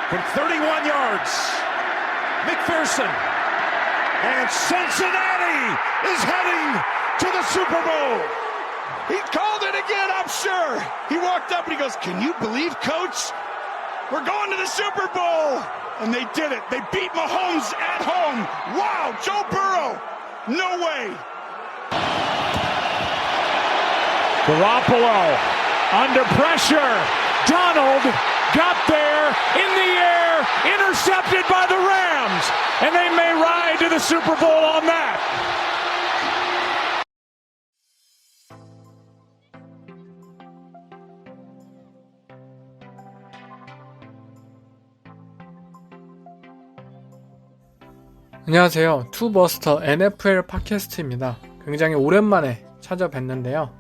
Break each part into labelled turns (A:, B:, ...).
A: from 31 yards. McPherson. And Cincinnati is heading to the Super Bowl.
B: He called it again, I'm sure. He walked up and he goes, "Can you believe, Coach? We're going to the Super Bowl." And they did it. They beat Mahomes at home. Wow, Joe Burrow. No way.
A: Garoppolo under pressure. Donald got there in the air, intercepted by the Rams, and they may ride to the Super Bowl on that.
C: 안녕하세요. 투버스터 NFL 팟캐스트입니다. 굉장히 오랜만에 찾아뵀는데요.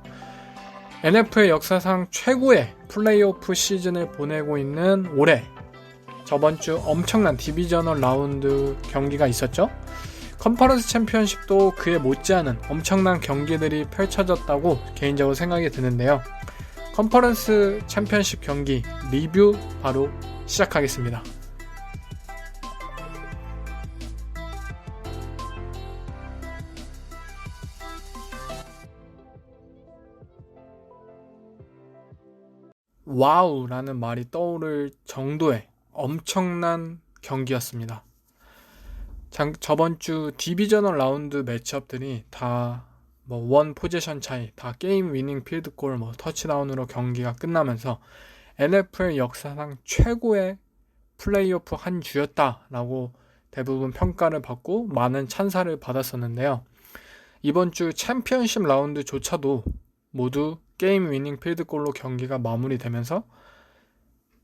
C: NFL 역사상 최고의 플레이오프 시즌을 보내고 있는 올해 저번주 엄청난 디비저널 라운드 경기가 있었죠. 컨퍼런스 챔피언십도 그에 못지않은 엄청난 경기들이 펼쳐졌다고 개인적으로 생각이 드는데요. 컨퍼런스 챔피언십 경기 리뷰 바로 시작하겠습니다. 와우 라는 말이 떠오를 정도의 엄청난 경기였습니다. 저번주 디비저널 라운드 매치업들이 다 원 포지션 차이, 다 게임 위닝 필드골, 터치다운으로 경기가 끝나면서 NFL 역사상 최고의 플레이오프 한 주였다라고 대부분 평가를 받고 많은 찬사를 받았었는데요. 이번 주 챔피언십 라운드조차도 모두 게임 위닝 필드골로 경기가 마무리되면서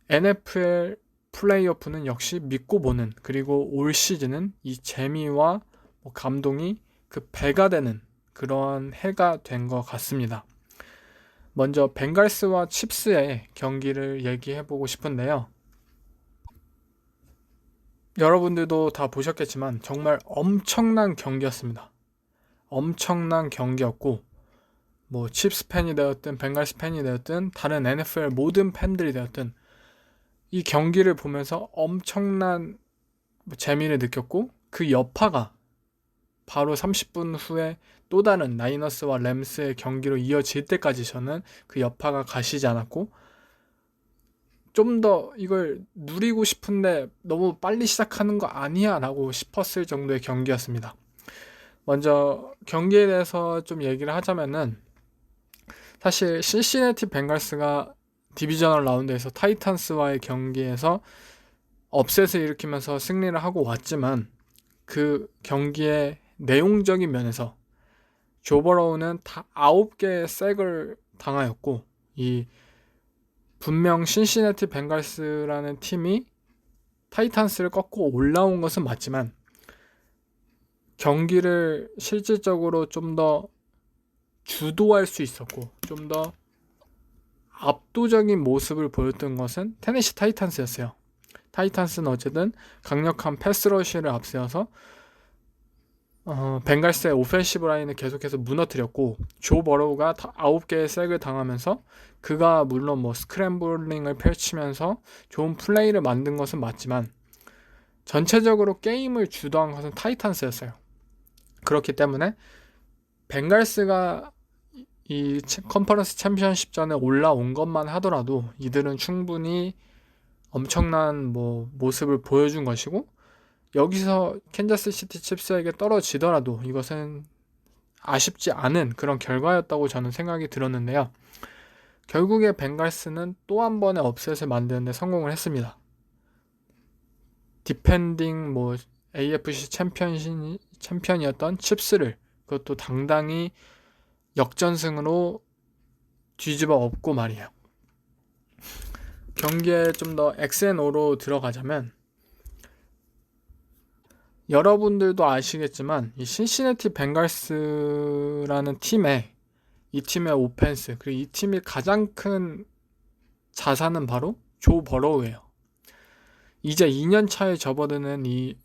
C: NFL 플레이오프는 역시 믿고 보는, 그리고 올 시즌은 이 재미와 감동이 그 배가 되는 그러한 해가 된 것 같습니다. 먼저 벵갈스와 칩스의 경기를 얘기해보고 싶은데요. 여러분들도 다 보셨겠지만 정말 엄청난 경기였습니다. 엄청난 경기였고 칩스 팬이 되었든 벵갈스 팬이 되었든 다른 NFL 모든 팬들이 되었든 이 경기를 보면서 엄청난 재미를 느꼈고, 그 여파가 바로 30분 후에 또 다른 나이너스와 램스의 경기로 이어질 때까지 저는 그 여파가 가시지 않았고, 좀 더 이걸 누리고 싶은데 너무 빨리 시작하는 거 아니야 라고 싶었을 정도의 경기였습니다. 먼저 경기에 대해서 좀 얘기를 하자면은, 사실 신시내티 벵갈스가 디비저널 라운드에서 타이탄스와의 경기에서 업셋을 일으키면서 승리를 하고 왔지만, 그 경기의 내용적인 면에서 조 버로우는 다 9개의 색을 당하였고, 분명 신시내티 벵갈스라는 팀이 타이탄스를 꺾고 올라온 것은 맞지만 경기를 실질적으로 좀 더 주도할 수 있었고 좀 더 압도적인 모습을 보였던 것은 테네시 타이탄스였어요. 타이탄스는 어쨌든 강력한 패스러쉬를 앞세워서 벵갈스의 오펜시브 라인을 계속해서 무너뜨렸고, 조 버로우가 9개의 색을 당하면서 그가 물론 스크램블링을 펼치면서 좋은 플레이를 만든 것은 맞지만 전체적으로 게임을 주도한 것은 타이탄스였어요. 그렇기 때문에 벵갈스가 이 컨퍼런스 챔피언십 전에 올라온 것만 하더라도 이들은 충분히 엄청난 모습을 보여준 것이고, 여기서 캔자스 시티 칩스에게 떨어지더라도 이것은 아쉽지 않은 그런 결과였다고 저는 생각이 들었는데요. 결국에 벵갈스는 또 한 번의 업셋을 만드는 데 성공을 했습니다. 디펜딩 AFC 챔피언이었던 칩스를 그것도 당당히 역전승으로 뒤집어 엎고 말이에요. 경기에 좀 더 X&O로 들어가자면, 여러분들도 아시겠지만 이 신시내티 벵갈스라는 이 팀의 오펜스, 그리고 이 팀의 가장 큰 자산은 바로 조 버로우예요. 이제 2년 차에 접어드는 이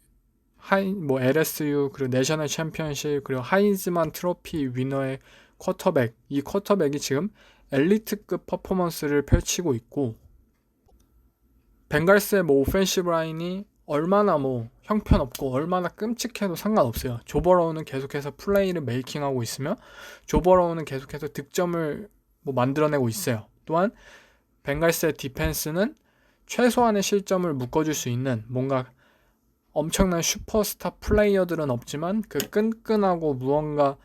C: LSU 그리고 내셔널 챔피언십 그리고 하이즈만 트로피 위너의 쿼터백, 이 쿼터백이 지금 엘리트급 퍼포먼스를 펼치고 있고, 벵갈스의 뭐 오펜시브 라인이 얼마나 뭐 형편없고 얼마나 끔찍해도 상관없어요. 조 버로우는 계속해서 플레이를 메이킹하고 있으며 조 버로우는 계속해서 득점을 뭐 만들어내고 있어요. 또한 벵갈스의 디펜스는 최소한의 실점을 묶어줄 수 있는 뭔가 엄청난 슈퍼스타 플레이어들은 없지만 그 끈끈하고 무언가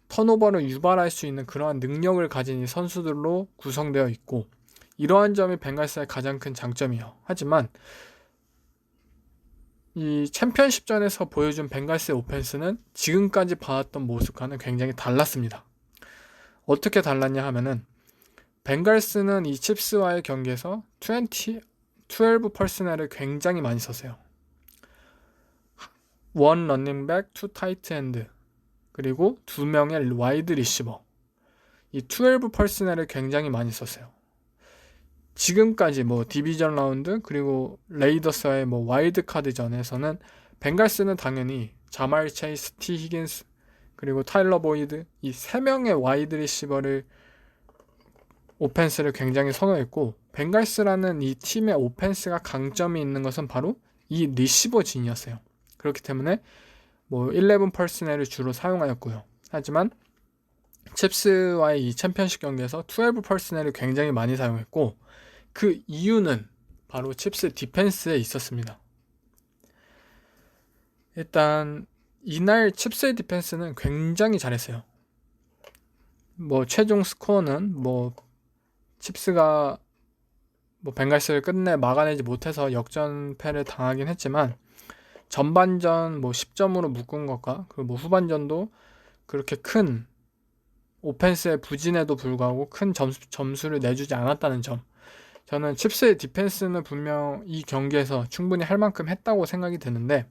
C: 턴오버를 유발할 수 있는 그러한 능력을 가진 이 선수들로 구성되어 있고 이러한 점이 벵갈스의 가장 큰 장점이에요. 하지만 이 챔피언십전에서 보여준 벵갈스의 오펜스는 지금까지 봐왔던 모습과는 굉장히 달랐습니다. 어떻게 달랐냐 하면은 벵갈스는 이 칩스와의 경기에서 12 퍼스널을 굉장히 많이 썼어요. 1 러닝백, 2 타이트 엔드, 그리고 2명의 와이드 리시버. 이 12 퍼스널을 굉장히 많이 썼어요. 지금까지 뭐 디비전 라운드 그리고 레이더스와의 뭐 와일드 카드전에서는 벵갈스는 당연히 자말 체이스, 티 히긴스 그리고 타일러 보이드 이 3명의 와이드 리시버를 오펜스를 굉장히 선호했고 벵갈스라는 이 팀의 오펜스가 강점이 있는 것은 바로 이 리시버 진이었어요. 그렇기 때문에 뭐 11 퍼스널을 주로 사용하였고요. 하지만 칩스와의 이 챔피언십 경기에서 12 퍼스널을 굉장히 많이 사용했고 그 이유는 바로 칩스 디펜스에 있었습니다. 일단 이날 칩스의 디펜스는 굉장히 잘했어요. 뭐 최종 스코어는 뭐 칩스가 뭐 벵갈스를 끝내 막아내지 못해서 역전패를 당하긴 했지만 전반전 뭐 10점으로 묶은 것과 그리고 뭐 후반전도 그렇게 큰 오펜스의 부진에도 불구하고 큰 점수를 내주지 않았다는 점. 저는 칩스의 디펜스는 분명 이 경기에서 충분히 할 만큼 했다고 생각이 드는데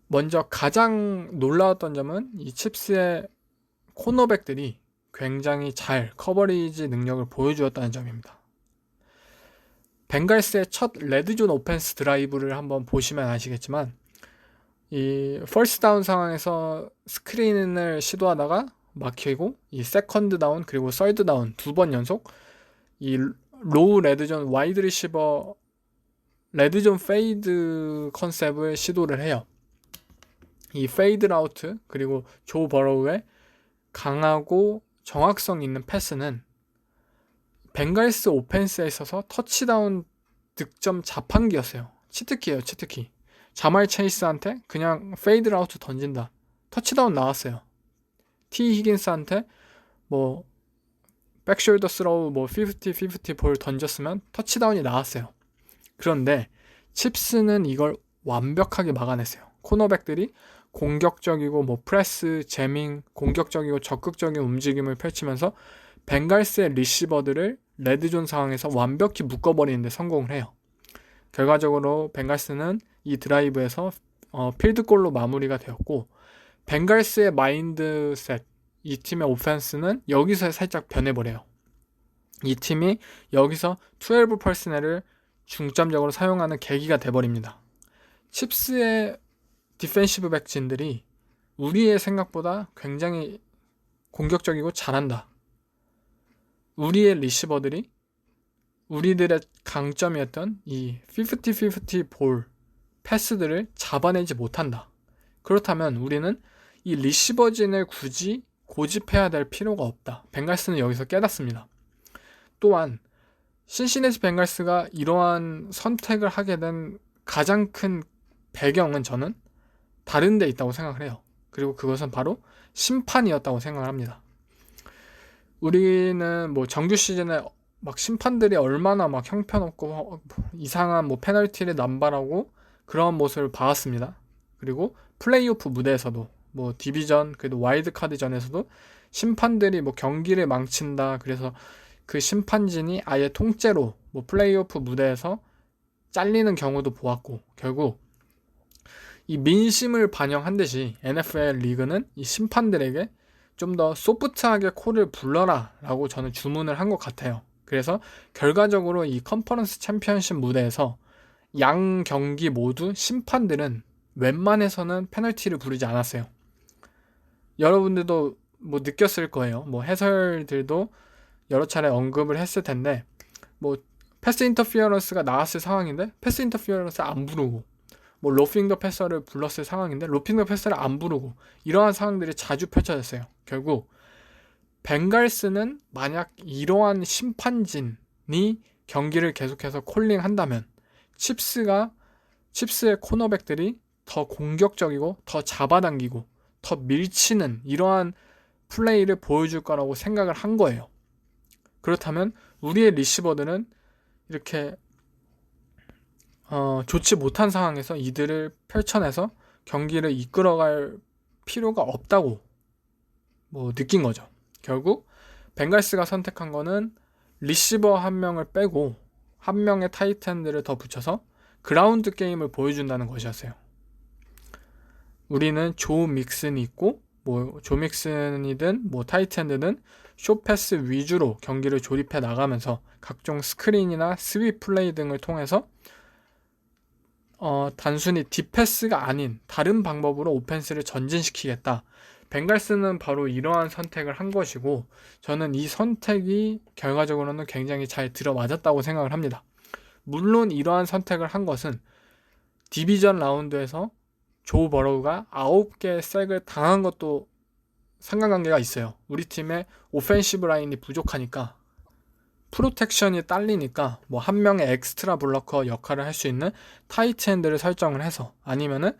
C: 먼저 가장 놀라웠던 점은 이 칩스의 코너백들이 굉장히 잘 커버리지 능력을 보여주었다는 점입니다. 벵갈스의 첫 레드존 오펜스 드라이브를 한번 보시면 아시겠지만 이 퍼스트 다운 상황에서 스크린을 시도하다가 막히고 이 세컨드 다운 그리고 서드 다운 2번 연속 이 로우 레드존 와이드 리시버 레드존 페이드 컨셉을 시도를 해요. 이 페이드 라우트 그리고 조 버로우의 강하고 정확성 있는 패스는 벵갈스 오펜스에 있어서 터치다운 득점 자판기였어요. 치트키예요, 치트키. 자말 체이스한테 그냥 페이드 라우트 던진다. 터치다운 나왔어요. 티 히긴스한테 뭐 백숄더 스로우 뭐 50-50 볼 던졌으면 터치다운이 나왔어요. 그런데 칩스는 이걸 완벽하게 막아냈어요. 코너백들이 공격적이고 뭐 프레스, 제밍, 공격적이고 적극적인 움직임을 펼치면서 벵갈스의 리시버들을 레드존 상황에서 완벽히 묶어버리는 데 성공을 해요. 결과적으로 벵갈스는 이 드라이브에서 필드골로 마무리가 되었고 벵갈스의 마인드셋 이 팀의 오펜스는 여기서 살짝 변해버려요. 이 팀이 여기서 12 퍼스널을 중점적으로 사용하는 계기가 돼버립니다. 칩스의 디펜시브 백진들이 우리의 생각보다 굉장히 공격적이고 잘한다. 우리의 리시버들이 우리들의 강점이었던 이 50-50 볼 패스들을 잡아내지 못한다. 그렇다면 우리는 이 리시버진을 굳이 고집해야 될 필요가 없다. 벵갈스는 여기서 깨닫습니다. 또한 신시내티 벵갈스가 이러한 선택을 하게 된 가장 큰 배경은 저는 다른 데 있다고 생각을 해요. 그리고 그것은 바로 심판이었다고 생각을 합니다. 우리는 뭐 정규 시즌에 막 심판들이 얼마나 막 형편없고 이상한 뭐 페널티를 남발하고 그런 모습을 봐왔습니다. 그리고 플레이오프 무대에서도 뭐 디비전 그래도 와일드 카드전에서도 심판들이 뭐 경기를 망친다. 그래서 그 심판진이 아예 통째로 뭐 플레이오프 무대에서 잘리는 경우도 보았고 결국 이 민심을 반영한 듯이 NFL 리그는 이 심판들에게 좀 더 소프트하게 콜을 불러라 라고 저는 주문을 한 것 같아요. 그래서 결과적으로 이 컨퍼런스 챔피언십 무대에서 양 경기 모두 심판들은 웬만해서는 페널티를 부르지 않았어요. 여러분들도 뭐 느꼈을 거예요. 뭐 해설들도 여러 차례 언급을 했을 텐데 뭐 패스 인터피어런스가 나왔을 상황인데 패스 인터피어런스를 안 부르고, 뭐 로핑 더 패서를 불렀을 상황인데 로핑 더 패서를 안 부르고, 이러한 상황들이 자주 펼쳐졌어요. 결국 벵갈스는 만약 이러한 심판진이 경기를 계속해서 콜링한다면 칩스의 코너백들이 더 공격적이고 더 잡아당기고 더 밀치는 이러한 플레이를 보여줄 거라고 생각을 한 거예요. 그렇다면 우리의 리시버들은 이렇게 좋지 못한 상황에서 이들을 펼쳐내서 경기를 이끌어갈 필요가 없다고 느낀 거죠. 결국 벵갈스가 선택한 거는 리시버 한 명을 빼고 한 명의 타이트엔드를 더 붙여서 그라운드 게임을 보여준다는 것이었어요. 우리는 조 믹슨이 있고 조 믹슨이든 타이트엔드든 숏패스 위주로 경기를 조립해 나가면서 각종 스크린이나 스윗 플레이 등을 통해서 단순히 딥패스가 아닌 다른 방법으로 오펜스를 전진시키겠다. 벵갈스는 바로 이러한 선택을 한 것이고, 저는 이 선택이 결과적으로는 굉장히 잘 들어맞았다고 생각을 합니다. 물론 이러한 선택을 한 것은 디비전 라운드에서 조 버로우가 9개의 색을 당한 것도 상관관계가 있어요. 우리 팀의 오펜시브 라인이 부족하니까, 프로텍션이 딸리니까 한 명의 엑스트라 블러커 역할을 할 수 있는 타이트엔드를 설정을 해서, 아니면은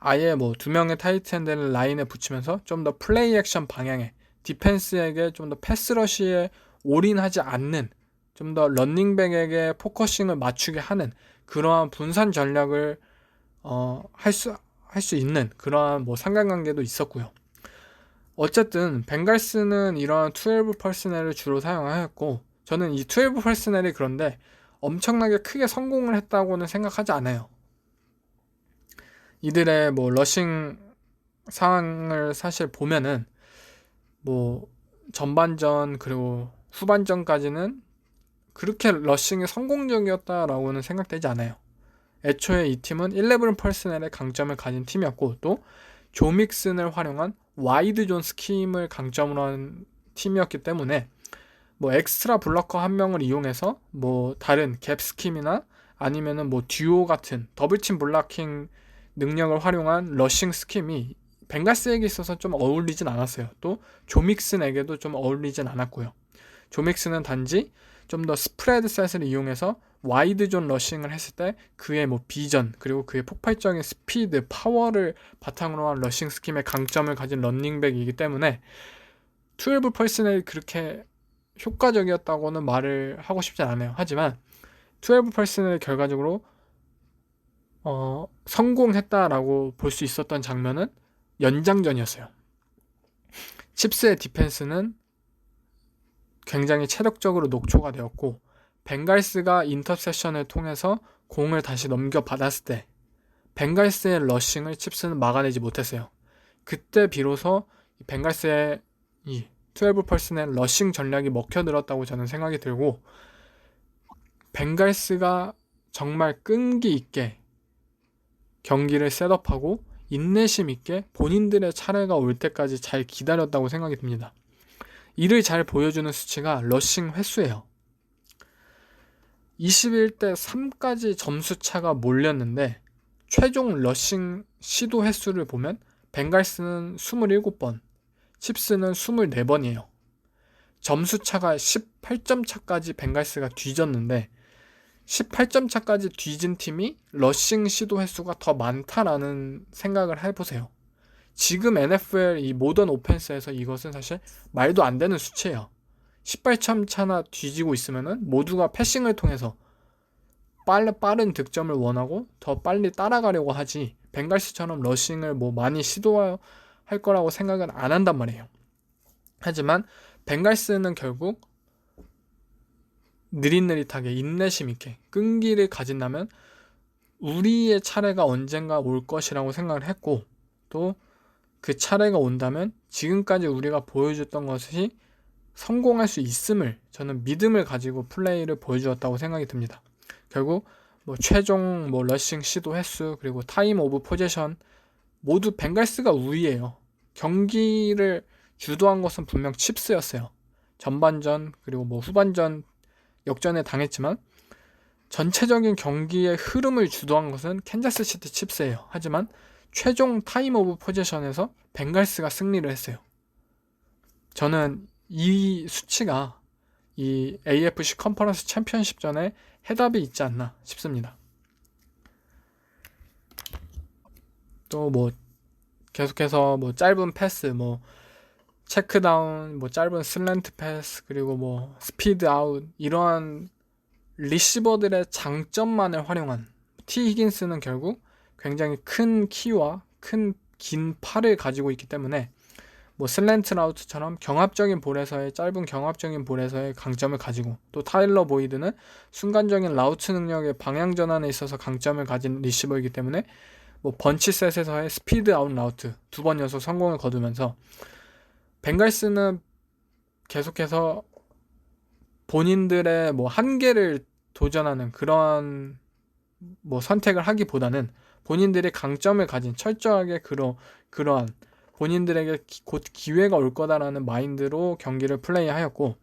C: 아예 2명의 타이트엔드를 라인에 붙이면서 좀 더 플레이 액션 방향에, 디펜스에게 좀 더 패스러시에 올인하지 않는, 좀 더 런닝백에게 포커싱을 맞추게 하는 그러한 분산 전략을 할 수 있는 그러한 상관관계도 있었고요. 어쨌든 벵갈스는 이러한 12 퍼스널을 주로 사용하였고, 저는 이 12 퍼스널이 그런데 엄청나게 크게 성공을 했다고는 생각하지 않아요. 이들의 러싱 상황을 사실 보면은 전반전 그리고 후반전까지는 그렇게 러싱이 성공적이었다라고는 생각되지 않아요. 애초에 이 팀은 11 퍼스널의 강점을 가진 팀이었고, 또 조 믹슨을 활용한 와이드 존 스킴을 강점으로 한 팀이었기 때문에 엑스트라 블러커 한 명을 이용해서 다른 갭 스킴이나 아니면은 듀오 같은 더블팀 블락킹 능력을 활용한 러싱 스킴이 벵갈스에게 있어서 좀 어울리진 않았어요. 또 조 믹슨에게도 좀 어울리진 않았고요. 조 믹슨은 단지 좀 더 스프레드 셋을 이용해서 와이드 존 러싱을 했을 때 그의 비전, 그리고 그의 폭발적인 스피드, 파워를 바탕으로 한 러싱 스킴의 강점을 가진 런닝백이기 때문에 12 퍼스널이 그렇게 효과적이었다고는 말을 하고 싶지 않아요. 하지만 12 퍼스널이 결과적으로 성공했다라고 볼 수 있었던 장면은 연장전이었어요. 칩스의 디펜스는 굉장히 체력적으로 녹초가 되었고, 벵갈스가 인터셉션을 통해서 공을 다시 넘겨받았을 때 벵갈스의 러싱을 칩스는 막아내지 못했어요. 그때 비로소 벵갈스의 이 12 퍼스널 러싱 전략이 먹혀들었다고 저는 생각이 들고, 벵갈스가 정말 끈기 있게 경기를 셋업하고 인내심 있게 본인들의 차례가 올 때까지 잘 기다렸다고 생각이 듭니다. 이를 잘 보여주는 수치가 러싱 횟수예요. 21대 3까지 점수차가 몰렸는데 최종 러싱 시도 횟수를 보면 벵갈스는 27번, 칩스는 24번이에요. 점수차가 18점 차까지 벵갈스가 뒤졌는데 18점 차까지 뒤진 팀이 러싱 시도 횟수가 더 많다라는 생각을 해보세요. 지금 NFL 이 모던 오펜스에서 이것은 사실 말도 안 되는 수치예요. 18점 차나 뒤지고 있으면은 모두가 패싱을 통해서 빠른 득점을 원하고 더 빨리 따라가려고 하지, 벵갈스처럼 러싱을 많이 시도할 거라고 생각은 안 한단 말이에요. 하지만 벵갈스는 결국 느릿느릿하게 인내심 있게 끈기를 가진다면 우리의 차례가 언젠가 올 것이라고 생각을 했고, 또 그 차례가 온다면 지금까지 우리가 보여줬던 것이 성공할 수 있음을 저는 믿음을 가지고 플레이를 보여주었다고 생각이 듭니다. 결국 최종 러싱 시도 횟수 그리고 타임 오브 포제션 모두 벵갈스가 우위예요. 경기를 주도한 것은 분명 칩스였어요. 전반전 그리고 후반전 역전에 당했지만 전체적인 경기의 흐름을 주도한 것은 캔자스시티 칩스예요. 하지만 최종 타임 오브 포지션에서 벵갈스가 승리를 했어요. 저는 이 수치가 이 AFC 컨퍼런스 챔피언십전에 해답이 있지 않나 싶습니다. 또 뭐 계속해서 뭐 짧은 패스, 뭐 체크다운, 뭐 짧은 슬랜트 패스, 그리고 뭐 스피드 아웃, 이러한 리시버들의 장점만을 활용한 티 히긴스는 결국 굉장히 큰 키와 큰 긴 팔을 가지고 있기 때문에 뭐 슬랜트 라우트처럼 경합적인 볼에서의 짧은 경합적인 볼에서의 강점을 가지고, 또 타일러 보이드는 순간적인 라우트 능력의 방향 전환에 있어서 강점을 가진 리시버이기 때문에 뭐 번치셋에서의 스피드 아웃 라우트 2번 연속 성공을 거두면서 벵갈스는 계속해서 본인들의 뭐 한계를 도전하는 그런 뭐 선택을 하기보다는 본인들이 강점을 가진 철저하게 그러한 본인들에게 곧 기회가 올 거다라는 마인드로 경기를 플레이하였고,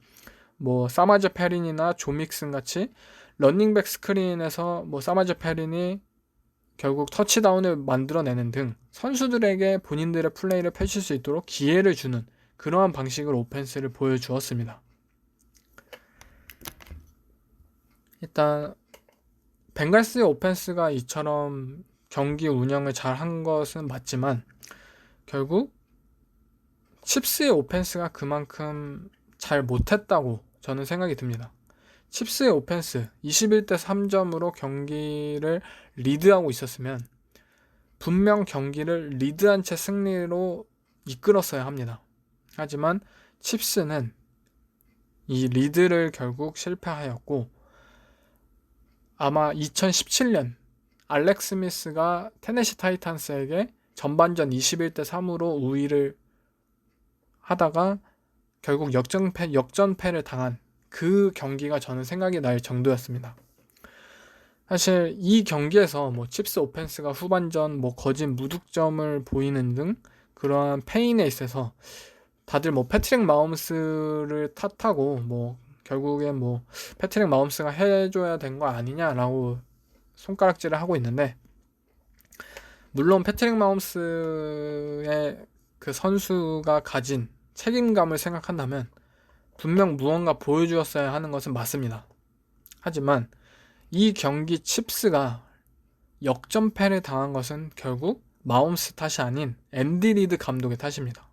C: 뭐 사마저 페린이나 조 믹슨 같이 러닝백 스크린에서 뭐 사마저 페린이 결국 터치다운을 만들어내는 등 선수들에게 본인들의 플레이를 펼칠 수 있도록 기회를 주는 그러한 방식으로 오펜스를 보여주었습니다. 일단 벵갈스의 오펜스가 이처럼 경기 운영을 잘 한 것은 맞지만 결국 칩스의 오펜스가 그만큼 잘 못했다고 저는 생각이 듭니다. 칩스의 오펜스 21대 3점으로 경기를 리드하고 있었으면 분명 경기를 리드한 채 승리로 이끌었어야 합니다. 하지만 칩스는 이 리드를 결국 실패하였고, 아마 2017년 알렉스 스미스가 테네시 타이탄스에게 전반전 21대 3으로 우위를 하다가 결국 역전패를 당한 그 경기가 저는 생각이 날 정도였습니다. 사실 이 경기에서 뭐 칩스 오펜스가 후반전 뭐 거진 무득점을 보이는 등 그러한 페인에 있어서 다들 뭐 패트릭 마홈스를 탓하고 뭐 결국엔 뭐 패트릭 마홈스가 해줘야 된 거 아니냐라고 손가락질을 하고 있는데, 물론 패트릭 마홈스의 그 선수가 가진 책임감을 생각한다면 분명 무언가 보여주었어야 하는 것은 맞습니다. 하지만 이 경기 칩스가 역전패를 당한 것은 결국 마홈스 탓이 아닌 앤디 리드 감독의 탓입니다.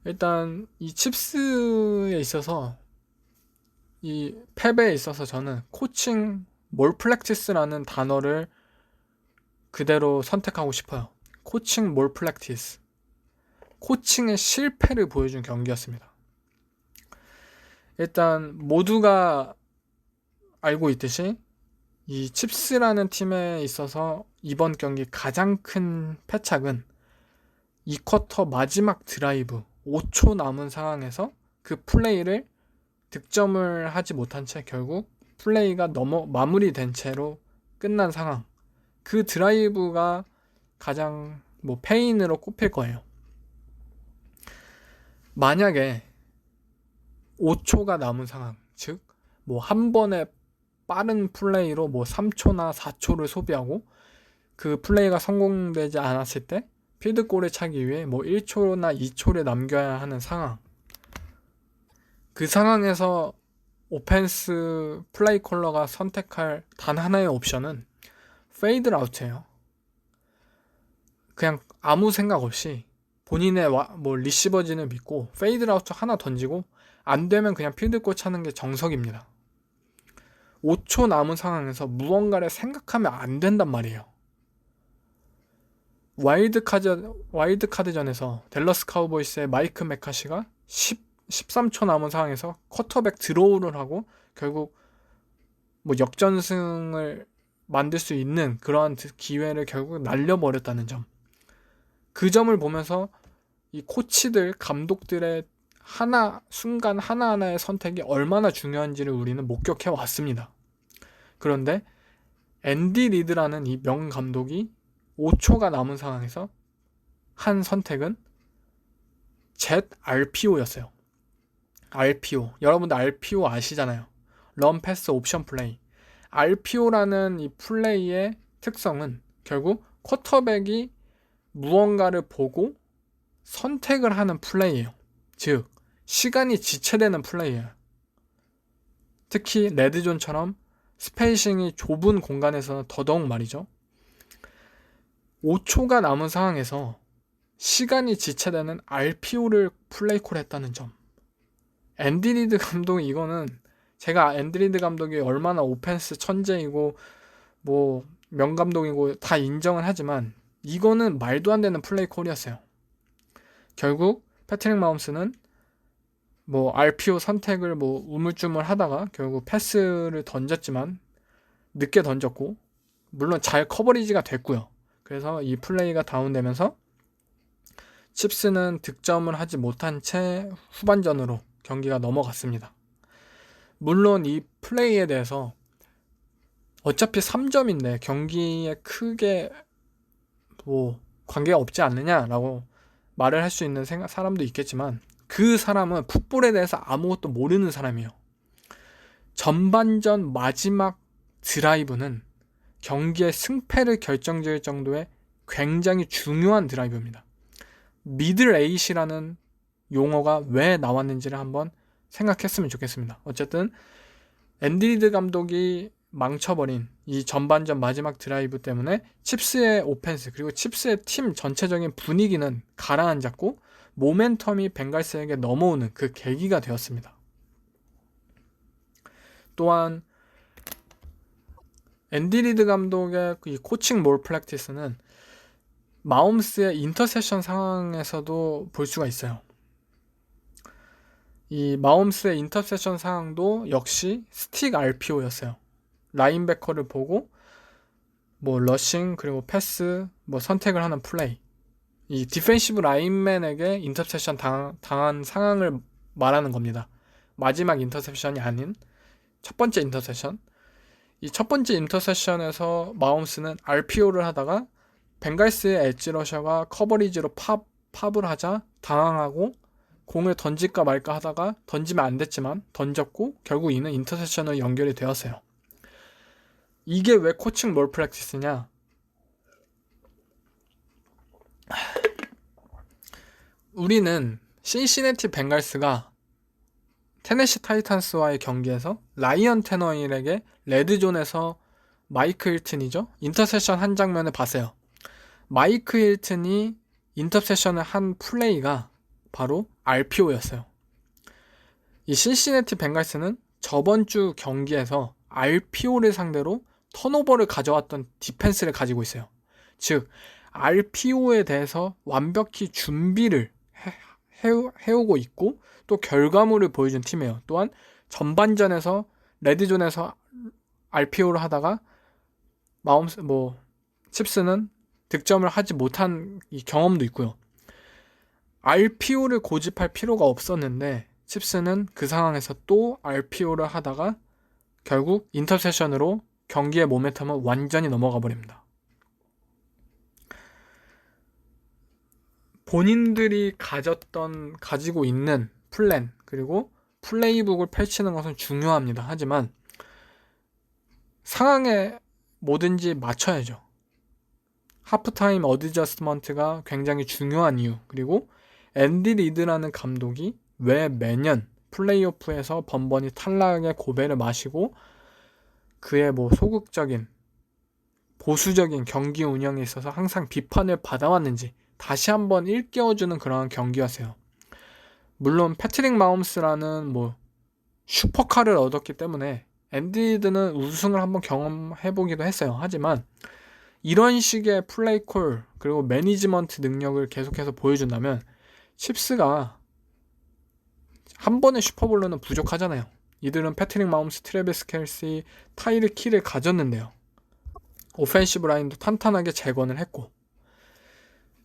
C: 일단 이 칩스에 있어서 이 패배에 있어서 저는 코칭 몰플렉티스라는 단어를 그대로 선택하고 싶어요. 코칭 몰플렉티스. 코칭의 실패를 보여준 경기였습니다. 일단 모두가 알고 있듯이 이 칩스라는 팀에 있어서 이번 경기 가장 큰 패착은 2쿼터 마지막 드라이브 5초 남은 상황에서 그 플레이를 득점을 하지 못한 채 결국 플레이가 마무리된 채로 끝난 상황, 그 드라이브가 가장 뭐 페인으로 꼽힐 거예요. 만약에 5초가 남은 상황, 즉 뭐 한 번에 빠른 플레이로 뭐 3초나 4초를 소비하고 그 플레이가 성공되지 않았을 때 필드골을 차기 위해 뭐 1초나 2초를 남겨야 하는 상황, 그 상황에서 오펜스 플레이 콜러가 선택할 단 하나의 옵션은 페이드 아웃이에요. 그냥 아무 생각 없이 본인의 뭐 리시버진을 믿고 페이드 아웃 하나 던지고 안 되면 그냥 필드골 차는 게 정석입니다. 5초 남은 상황에서 무언가를 생각하면 안 된단 말이에요. 와일드카드전에서 댈러스 카우보이스의 마이크 메카시가 13초 남은 상황에서 쿼터백 드로우를 하고 결국 뭐 역전승을 만들 수 있는 그러한 기회를 결국 날려버렸다는 점, 그 점을 보면서 이 코치들, 감독들의 순간 하나하나의 선택이 얼마나 중요한지를 우리는 목격해 왔습니다. 그런데 앤디 리드라는 이 명감독이 5초가 남은 상황에서 한 선택은 ZRPO였어요. RPO. 여러분들 RPO 아시잖아요. 런 패스 옵션 플레이. RPO라는 이 플레이의 특성은 결국 쿼터백이 무언가를 보고 선택을 하는 플레이예요. 즉 시간이 지체되는 플레이예요. 특히 레드존처럼 스페이싱이 좁은 공간에서는 더더욱 말이죠. 5초가 남은 상황에서 시간이 지체되는 RPO를 플레이콜 했다는 점. 앤디 리드 감독이 이거는 제가 앤디 리드 감독이 얼마나 오펜스 천재이고 뭐 명감독이고 다 인정을 하지만 이거는 말도 안 되는 플레이콜이었어요. 결국 패트릭 마홈스는 뭐 RPO 선택을 뭐 우물쭈물 하다가 결국 패스를 던졌지만 늦게 던졌고 물론 잘 커버리지가 됐고요. 그래서 이 플레이가 다운되면서 칩스는 득점을 하지 못한 채 후반전으로 경기가 넘어갔습니다. 물론 이 플레이에 대해서 어차피 3점인데 경기에 크게 뭐 관계가 없지 않느냐라고 말을 할 수 있는 사람도 있겠지만 그 사람은 풋볼에 대해서 아무것도 모르는 사람이에요. 전반전 마지막 드라이브는 경기의 승패를 결정지을 정도의 굉장히 중요한 드라이브입니다. 미들 에잇이라는 용어가 왜 나왔는지를 한번 생각했으면 좋겠습니다. 어쨌든 앤디 리드 감독이 망쳐버린 이 전반전 마지막 드라이브 때문에 칩스의 오펜스 그리고 칩스의 팀 전체적인 분위기는 가라앉았고 모멘텀이 벵갈스에게 넘어오는 그 계기가 되었습니다. 또한 앤디 리드 감독의 이 코칭 몰 프랙티스는 마홈스의 인터셉션 상황에서도 볼 수가 있어요. 이 마홈스의 인터셉션 상황도 역시 스틱 RPO였어요. 라인베커를 보고 뭐 러싱 그리고 패스 뭐 선택을 하는 플레이. 이 디펜시브 라인맨에게 인터셉션 당한 상황을 말하는 겁니다. 마지막 인터셉션이 아닌 첫 번째 인터셉션. 이 첫 번째 인터셉션에서 마홈스는 RPO를 하다가 벵갈스의 엣지 러셔가 커버리지로 팝을 하자 당황하고 공을 던질까 말까 하다가 던지면 안 됐지만 던졌고 결국 이는 인터셉션으로 연결이 되었어요. 이게 왜 코칭 몰 프랙티스냐? 우리는 신시내티 벵갈스가 테네시 타이탄스와의 경기에서 라이언 테너힐에게 레드존에서 마이크 힐튼이죠. 인터셉션 한 장면을 봤어요. 마이크 힐튼이 인터셉션을 한 플레이가 바로 RPO였어요. 이 신시내티 벵갈스는 저번 주 경기에서 RPO를 상대로 턴오버를 가져왔던 디펜스를 가지고 있어요. 즉 RPO에 대해서 완벽히 준비를 해오고 있고 또 결과물을 보여준 팀이에요. 또한 전반전에서 레드존에서 RPO를 하다가 칩스는 득점을 하지 못한 이 경험도 있고요. RPO를 고집할 필요가 없었는데 칩스는 그 상황에서 또 RPO를 하다가 결국 인터셉션으로 경기의 모멘텀은 완전히 넘어가 버립니다. 본인들이 가지고 있는 플랜 그리고 플레이북을 펼치는 것은 중요합니다. 하지만 상황에 뭐든지 맞춰야죠. 하프타임 어드저스트먼트가 굉장히 중요한 이유 그리고 앤디 리드라는 감독이 왜 매년 플레이오프에서 번번이 탈락의 고배를 마시고 그의 소극적인 보수적인 경기 운영에 있어서 항상 비판을 받아왔는지 다시 한번 일깨워주는 그런 경기였어요. 물론 패트릭 마홈스라는 슈퍼카를 얻었기 때문에 앤디 리드는 우승을 한번 경험해보기도 했어요. 하지만 이런 식의 플레이콜 그리고 매니지먼트 능력을 계속해서 보여준다면 칩스가 한 번의 슈퍼볼로는 부족하잖아요. 이들은 패트릭 마홈스, 트래비스 켈시, 타이르 킬을 가졌는데요. 오펜시브 라인도 탄탄하게 재건을 했고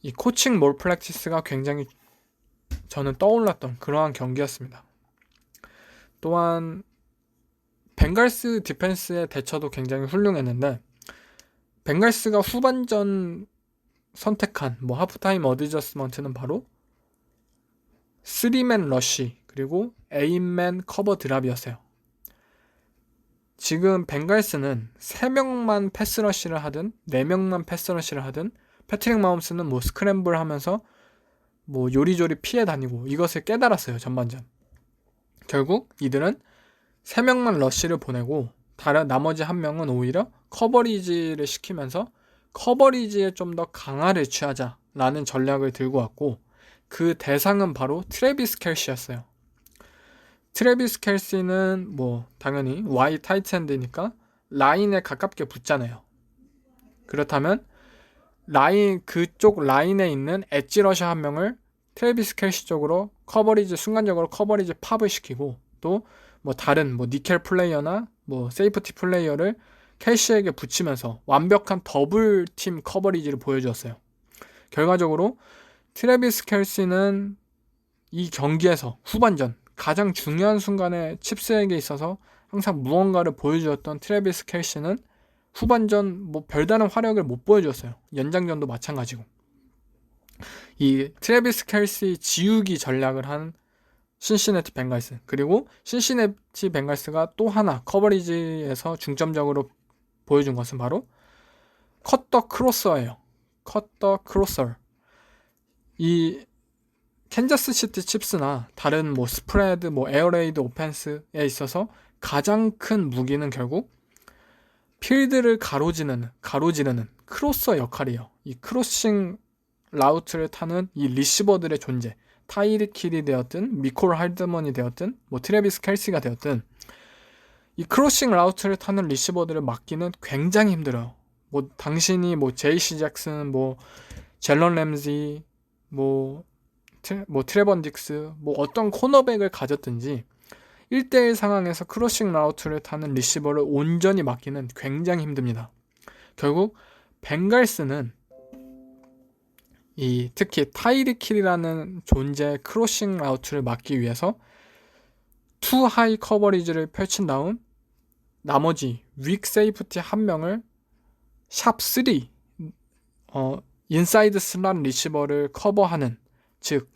C: 이 코칭 몰 프랙티스가 굉장히 저는 떠올랐던 그러한 경기였습니다. 또한 벵갈스 디펜스의 대처도 굉장히 훌륭했는데 벵갈스가 후반전 선택한 하프타임 어드저스먼트는 바로 3맨 러쉬 그리고 8맨 커버 드랍이었어요. 지금 벵갈스는 3명만 패스러시를 하든 4명만 패스러시를 하든 패트릭 마홈스는 뭐 스크램블 하면서 뭐 요리조리 피해 다니고 이것을 깨달았어요. 전반전. 결국 이들은 3명만 러쉬를 보내고 나머지 1명은 오히려 커버리지를 시키면서 커버리지에 좀 더 강화를 취하자라는 전략을 들고 왔고, 그 대상은 바로 트래비스 켈시였어요. 트래비스 켈시는 뭐 당연히 Y 타이트엔드니까 라인에 가깝게 붙잖아요. 그렇다면 그쪽 라인에 있는 엣지 러셔 1명을 트래비스 켈시 쪽으로 순간적으로 커버리지 팝을 시키고, 또 뭐 다른 뭐 니켈 플레이어나 뭐 세이프티 플레이어를 켈시에게 붙이면서 완벽한 더블 팀 커버리지를 보여주었어요. 결과적으로 트래비스 켈시는 이 경기에서 후반전 가장 중요한 순간에 칩스에게 있어서 항상 무언가를 보여주었던 트래비스 켈시는 후반전 뭐 별다른 화력을 못 보여줬어요. 연장전도 마찬가지고. 이 트래비스 켈시 지우기 전략을 한 신시내티 벵갈스, 그리고 신시내티 벵갈스가 또 하나 커버리지에서 중점적으로 보여준 것은 바로 컷더 크로서예요. 컷더 크로서. 이 캔자스 시티 칩스나 다른 뭐 스프레드, 뭐 에어레이드 오펜스에 있어서 가장 큰 무기는 결국 필드를 가로지르는 크로서 역할이에요. 이 크로싱 라우트를 타는 이 리시버들의 존재, 타이릭 힐이 되었든 미콜 할드먼이 되었든 뭐 트래비스 켈시가 되었든 이 크로싱 라우트를 타는 리시버들을 막기는 굉장히 힘들어요. 뭐 당신이 뭐 제이시 잭슨, 뭐 젤런 램지, 뭐 트레번 딕스, 뭐 어떤 코너백을 가졌든지 1대1 상황에서 크로싱 라우트를 타는 리시버를 온전히 막기는 굉장히 힘듭니다. 결국 벵갈스는 특히 타이릭 힐이라는 존재의 크로싱 라우트를 막기 위해서 투 하이 커버리지를 펼친 다음 나머지 윅 세이프티 1명을 샵 3 인사이드 슬롯 리시버를 커버하는, 즉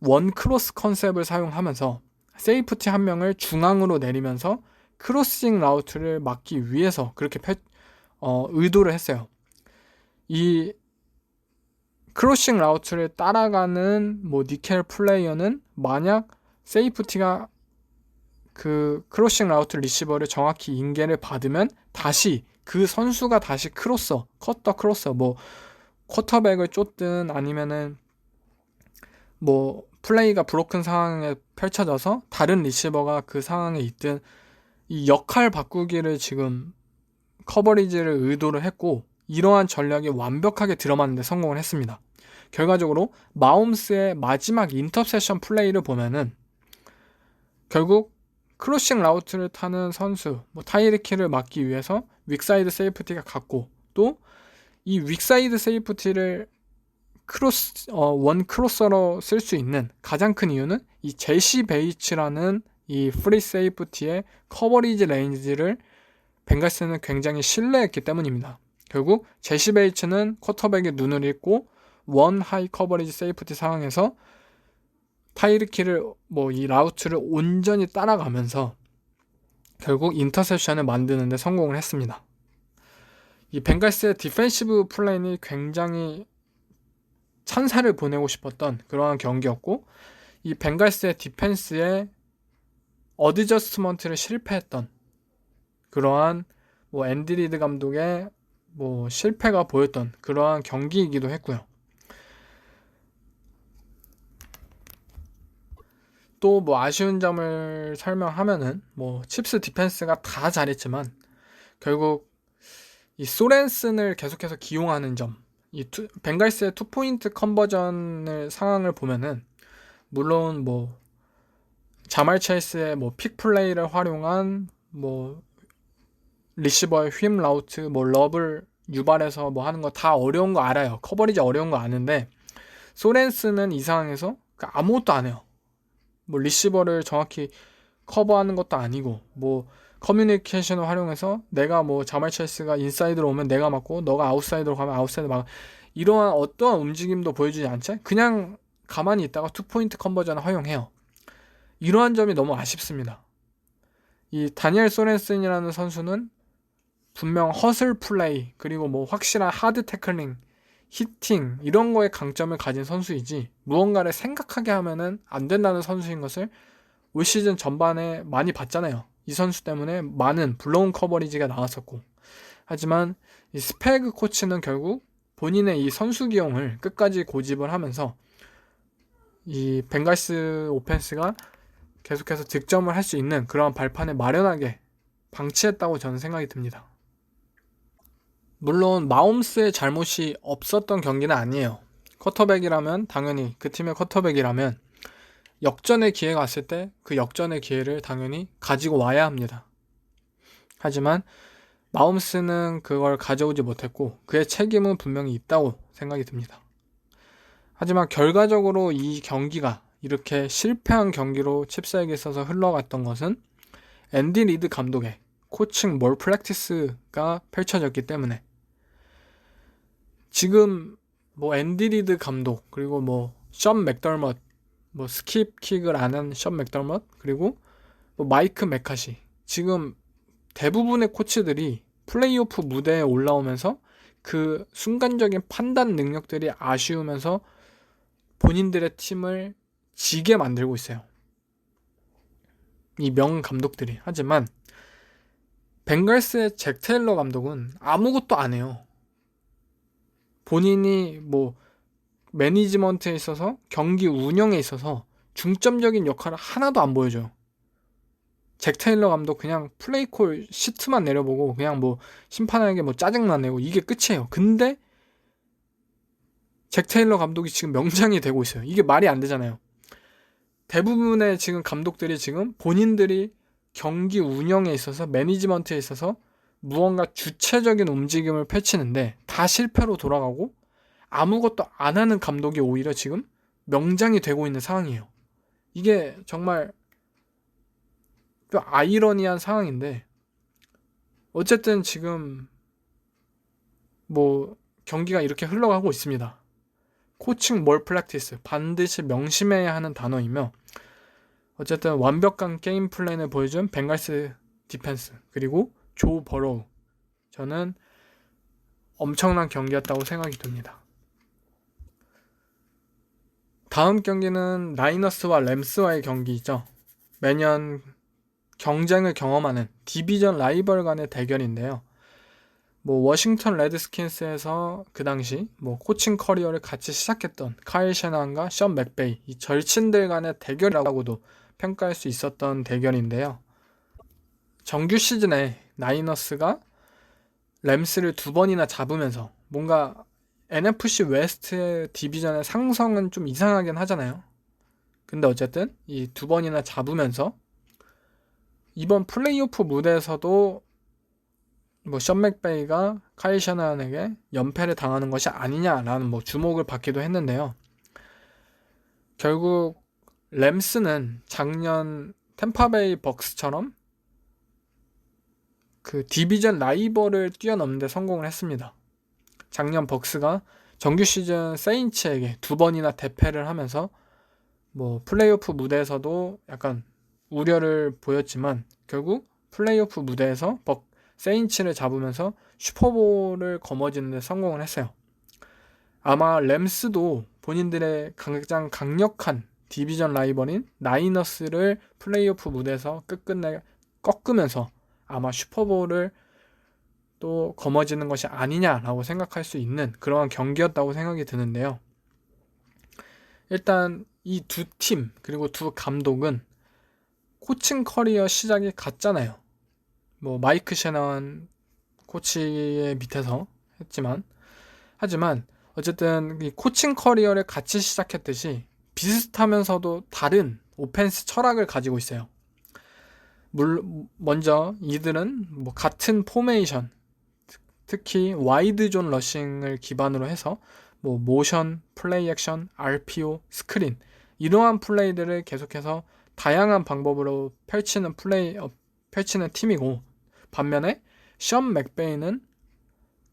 C: 원 크로스 컨셉을 사용하면서 세이프티 1명을 중앙으로 내리면서 크로싱 라우트를 막기 위해서 그렇게 의도를 했어요. 이 크로싱 라우트를 따라가는 뭐 니켈 플레이어는 만약 세이프티가 그 크로싱 라우트 리시버를 정확히 인계를 받으면 다시 그 선수가 다시 컷더 크로서, 뭐 쿼터백을 쫓든 아니면은 뭐 플레이가 브로큰 상황에 펼쳐져서 다른 리시버가 그 상황에 있든 이 역할 바꾸기를 지금 커버리지를 의도를 했고, 이러한 전략이 완벽하게 들어맞는데 성공을 했습니다. 결과적으로 마홈스의 마지막 인터셉션 플레이를 보면은 결국 크로싱 라우트를 타는 선수, 뭐 타이릭 힐을 막기 위해서 윅사이드 세이프티가 갔고, 또 이 윅사이드 세이프티를 원 크로서로 쓸 수 있는 가장 큰 이유는 이 제시 베이츠라는 이 프리 세이프티의 커버리지 레인지를 벵갈스는 굉장히 신뢰했기 때문입니다. 결국 제시 베이츠는 쿼터백의 눈을 읽고 원 하이 커버리지 세이프티 상황에서 타이릭 힐을 뭐 이 라우트를 온전히 따라가면서 결국 인터셉션을 만드는 데 성공을 했습니다. 이 벵갈스의 디펜시브 플레이는 굉장히 찬사를 보내고 싶었던 그러한 경기였고, 이 벵갈스의 디펜스에 어드저스트먼트를 실패했던 그러한 뭐 앤디 리드 감독의 뭐 실패가 보였던 그러한 경기이기도 했고요. 또 뭐 아쉬운 점을 설명하면은 뭐 칩스 디펜스가 다 잘했지만 결국 이 소렌슨을 계속해서 기용하는 점, 벵갈스의 투포인트 컨버전을 상황을 보면은 물론 뭐 자말 체이스의 뭐 픽 플레이를 활용한 뭐 리시버의 휘임 라우트, 뭐 럽을 유발해서 뭐 하는 거 다 어려운 거 알아요. 커버리지 어려운 거 아는데 소렌슨은 이 상황에서 아무것도 안 해요. 뭐 리시버를 정확히 커버하는 것도 아니고 뭐 커뮤니케이션을 활용해서 내가 뭐 자말 체이스가 인사이드로 오면 내가 맞고 너가 아웃사이드로 가면 아웃사이드 막 이러한 어떠한 움직임도 보여주지 않지 그냥 가만히 있다가 투포인트 컨버전을 허용해요. 이러한 점이 너무 아쉽습니다. 이 다니엘 소렌센이라는 선수는 분명 허슬 플레이 그리고 뭐 확실한 하드 태클링, 히팅 이런 거에 강점을 가진 선수이지 무언가를 생각하게 하면은 안 된다는 선수인 것을 올 시즌 전반에 많이 봤잖아요. 이 선수 때문에 많은 블로운 커버리지가 나왔었고, 하지만 이 스페그 코치는 결국 본인의 이 선수 기용을 끝까지 고집을 하면서 이 벵갈스 오펜스가 계속해서 득점을 할 수 있는 그러한 발판을 마련하게 방치했다고 저는 생각이 듭니다. 물론 마홈스의 잘못이 없었던 경기는 아니에요. 쿼터백이라면 당연히 그 팀의 쿼터백이라면 역전의 기회가 왔을 때 그 역전의 기회를 당연히 가지고 와야 합니다. 하지만 마홈스는 그걸 가져오지 못했고 그의 책임은 분명히 있다고 생각이 듭니다. 하지만 결과적으로 이 경기가 이렇게 실패한 경기로 칩스에게 있어서 흘러갔던 것은 앤디 리드 감독의 코칭 몰 프랙티스가 펼쳐졌기 때문에 지금 뭐 앤디 리드 감독 그리고 뭐 션 맥더머트 뭐 스킵킥을 안 한 션 맥더머트 그리고 뭐 마이크 메카시 지금 대부분의 코치들이 플레이오프 무대에 올라오면서 그 순간적인 판단 능력들이 아쉬우면서 본인들의 팀을 지게 만들고 있어요. 이 명 감독들이. 하지만 벵갈스의 잭 테일러 감독은 아무것도 안 해요. 본인이 뭐 매니지먼트에 있어서 경기 운영에 있어서 중점적인 역할을 하나도 안 보여줘요. 잭 테일러 감독 그냥 플레이콜 시트만 내려보고 그냥 뭐 심판에게 뭐 짜증만 내고 이게 끝이에요. 근데 잭 테일러 감독이 지금 명장이 되고 있어요. 이게 말이 안 되잖아요. 대부분의 지금 감독들이 지금 본인들이 경기 운영에 있어서 매니지먼트에 있어서 무언가 주체적인 움직임을 펼치는데 다 실패로 돌아가고 아무것도 안 하는 감독이 오히려 지금 명장이 되고 있는 상황이에요. 이게 정말 좀 아이러니한 상황인데 어쨌든 지금 뭐 경기가 이렇게 흘러가고 있습니다. 코칭 몰 프랙티스 반드시 명심해야 하는 단어이며 어쨌든 완벽한 게임 플랜을 보여준 벵갈스 디펜스 그리고 조 버로우 저는 엄청난 경기였다고 생각이 듭니다. 다음 경기는 라이너스와 램스와의 경기이죠. 매년 경쟁을 경험하는 디비전 라이벌 간의 대결인데요. 뭐 워싱턴 레드스킨스에서 그 당시 뭐 코칭 커리어를 같이 시작했던 카일 셔나한과 션 맥베이 이 절친들 간의 대결이라고도 평가할 수 있었던 대결인데요. 정규 시즌에 나이너스가 램스를 2번이나 잡으면서 뭔가 NFC 웨스트의 디비전의 상성은 좀 이상하긴 하잖아요. 근데 어쨌든 이 2번이나 잡으면서 이번 플레이오프 무대에서도 뭐 션 맥베이가 카일 셔나한에게 연패를 당하는 것이 아니냐라는 뭐 주목을 받기도 했는데요. 결국 램스는 작년 템파베이 벅스처럼 그 디비전 라이벌을 뛰어넘는 데 성공을 했습니다. 작년 벅스가 정규 시즌 세인츠에게 2번이나 대패를 하면서 뭐 플레이오프 무대에서도 약간 우려를 보였지만 결국 플레이오프 무대에서 세인츠를 잡으면서 슈퍼볼을 거머쥐는 데 성공을 했어요. 아마 램스도 본인들의 가장 강력한 디비전 라이벌인 나이너스를 플레이오프 무대에서 끝끝내 꺾으면서 아마 슈퍼볼을 또 거머쥐는 것이 아니냐라고 생각할 수 있는 그러한 경기였다고 생각이 드는데요. 일단 이 두 팀 그리고 두 감독은 코칭 커리어 시작이 같잖아요. 뭐 마이크 셔나한 코치의 밑에서 했지만 하지만 어쨌든 이 코칭 커리어를 같이 시작했듯이 비슷하면서도 다른 오펜스 철학을 가지고 있어요. 먼저 이들은 뭐 같은 포메이션 특히 와이드 존 러싱을 기반으로 해서 뭐 모션, 플레이 액션, RPO, 스크린 이러한 플레이들을 계속해서 다양한 방법으로 펼치는 팀이고 반면에 션 맥베이는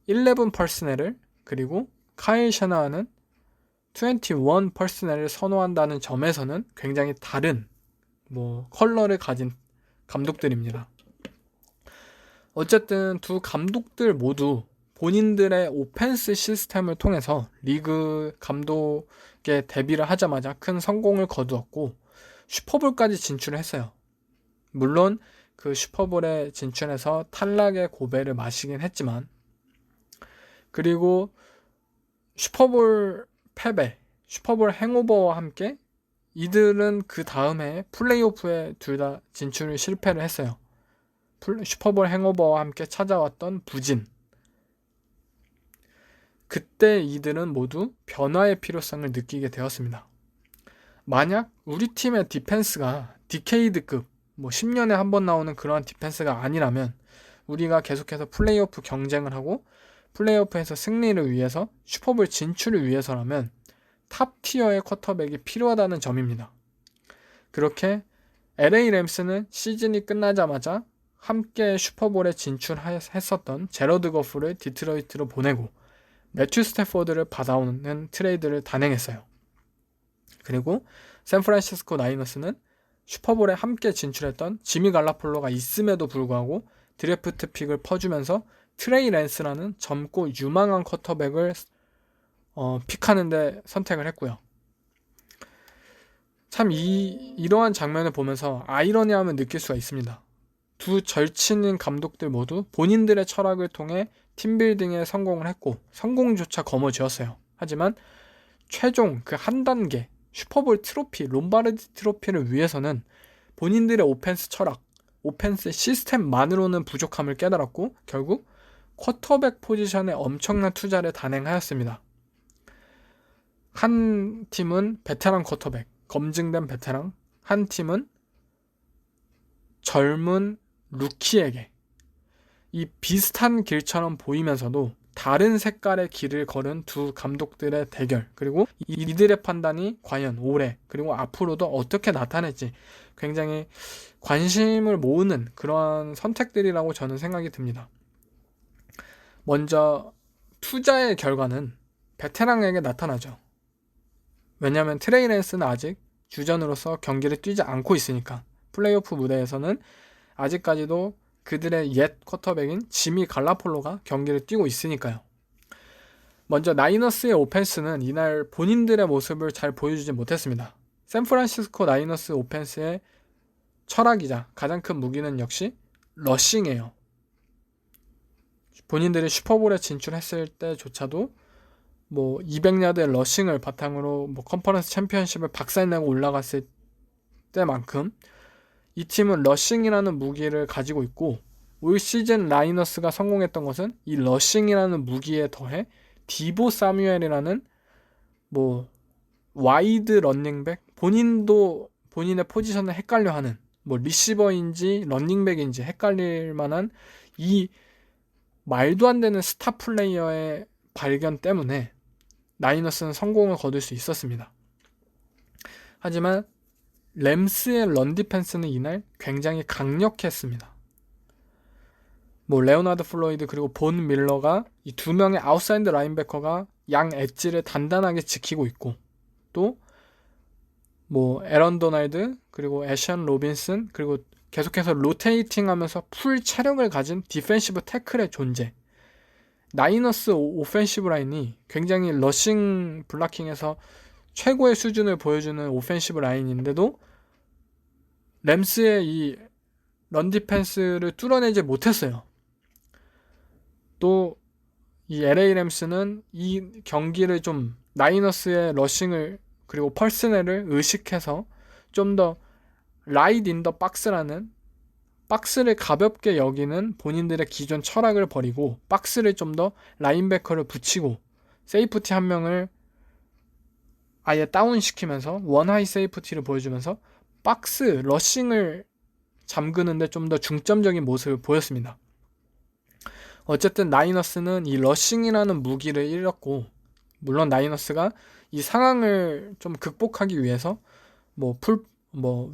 C: 11 퍼스널을 그리고 카일 셔나한은 21 퍼스널을 선호한다는 점에서는 굉장히 다른 뭐 컬러를 가진 감독들입니다. 어쨌든 두 감독들 모두 본인들의 오펜스 시스템을 통해서 리그 감독에 데뷔를 하자마자 큰 성공을 거두었고 슈퍼볼까지 진출을 했어요. 물론 그 슈퍼볼에 진출해서 탈락의 고배를 마시긴 했지만, 그리고 슈퍼볼 패배, 슈퍼볼 행오버와 함께 이들은 그 다음에 플레이오프에 둘 다 진출을 실패를 했어요. 슈퍼볼 행오버와 함께 찾아왔던 부진. 그때 이들은 모두 변화의 필요성을 느끼게 되었습니다. 만약 우리 팀의 디펜스가 디케이드급, 10년에 한 번 나오는 그러한 디펜스가 아니라면 우리가 계속해서 플레이오프 경쟁을 하고 플레이오프에서 승리를 위해서, 슈퍼볼 진출을 위해서라면 탑 티어의 쿼터백이 필요하다는 점입니다. 그렇게 LA 램스는 시즌이 끝나자마자 함께 슈퍼볼에 진출했었던 제러드 거프를 디트로이트로 보내고 매튜 스태포드를 받아오는 트레이드를 단행했어요. 그리고 샌프란시스코 나이너스는 슈퍼볼에 함께 진출했던 지미 갈라폴로가 있음에도 불구하고 드래프트 픽을 퍼주면서 트레이 랜스라는 젊고 유망한 쿼터백을 픽하는데 선택을 했고요. 참 이러한 장면을 보면서 아이러니함을 느낄 수가 있습니다. 두 절친인 감독들 모두 본인들의 철학을 통해 팀빌딩에 성공을 했고 성공조차 거머쥐었어요. 하지만 최종 그 한 단계 슈퍼볼 트로피, 롬바르디 트로피를 위해서는 본인들의 오펜스 철학, 오펜스 시스템만으로는 부족함을 깨달았고 결국 쿼터백 포지션에 엄청난 투자를 단행하였습니다. 한 팀은 베테랑 쿼터백, 검증된 베테랑, 한 팀은 젊은 루키에게 이 비슷한 길처럼 보이면서도 다른 색깔의 길을 걸은 두 감독들의 대결, 그리고 이들의 판단이 과연 올해 그리고 앞으로도 어떻게 나타날지 굉장히 관심을 모으는 그러한 선택들이라고 저는 생각이 듭니다. 먼저 투자의 결과는 베테랑에게 나타나죠. 왜냐하면 트레이 랜스는 아직 주전으로서 경기를 뛰지 않고 있으니까 플레이오프 무대에서는 아직까지도 그들의 옛 쿼터백인 지미 갈라폴로가 경기를 뛰고 있으니까요. 먼저 나이너스의 오펜스는 이날 본인들의 모습을 잘 보여주지 못했습니다. 샌프란시스코 나이너스 오펜스의 철학이자 가장 큰 무기는 역시 러싱이에요. 본인들이 슈퍼볼에 진출했을 때조차도 200야드의 러싱을 바탕으로 컨퍼런스 챔피언십을 박살내고 올라갔을 때만큼 이 팀은 러싱이라는 무기를 가지고 있고 올 시즌 라이너스가 성공했던 것은 이 러싱이라는 무기에 더해 디보 사뮤엘이라는 와이드 런닝백, 본인도 본인의 포지션을 헷갈려하는 리시버인지 런닝백인지 헷갈릴 만한 이 말도 안 되는 스타 플레이어의 발견 때문에 나이너스는 성공을 거둘 수 있었습니다. 하지만 램스의 런 디펜스는 이날 굉장히 강력했습니다. 레오나드 플로이드 그리고 본 밀러가 이 두 명의 아웃사이드 라인베커가 양 엣지를 단단하게 지키고 있고 또 에런 도널드 그리고 애션 로빈슨 그리고 계속해서 로테이팅 하면서 풀 체력을 가진 디펜시브 태클의 존재. 나이너스 오펜시브 라인이 굉장히 러싱 블락킹에서 최고의 수준을 보여주는 오펜시브 라인인데도 램스의 이 런 디펜스를 뚫어내지 못했어요. 또 이 LA 램스는 이 경기를 좀 나이너스의 러싱을 그리고 퍼스널을 의식해서 좀 더 라이드 인 더 박스라는 박스를 가볍게 여기는 본인들의 기존 철학을 버리고 박스를 좀 더 라인베커를 붙이고 세이프티 한 명을 아예 다운시키면서 원하이 세이프티를 보여주면서 박스 러싱을 잠그는데 좀 더 중점적인 모습을 보였습니다. 어쨌든 나이너스는 이 러싱이라는 무기를 잃었고 물론 나이너스가 이 상황을 좀 극복하기 위해서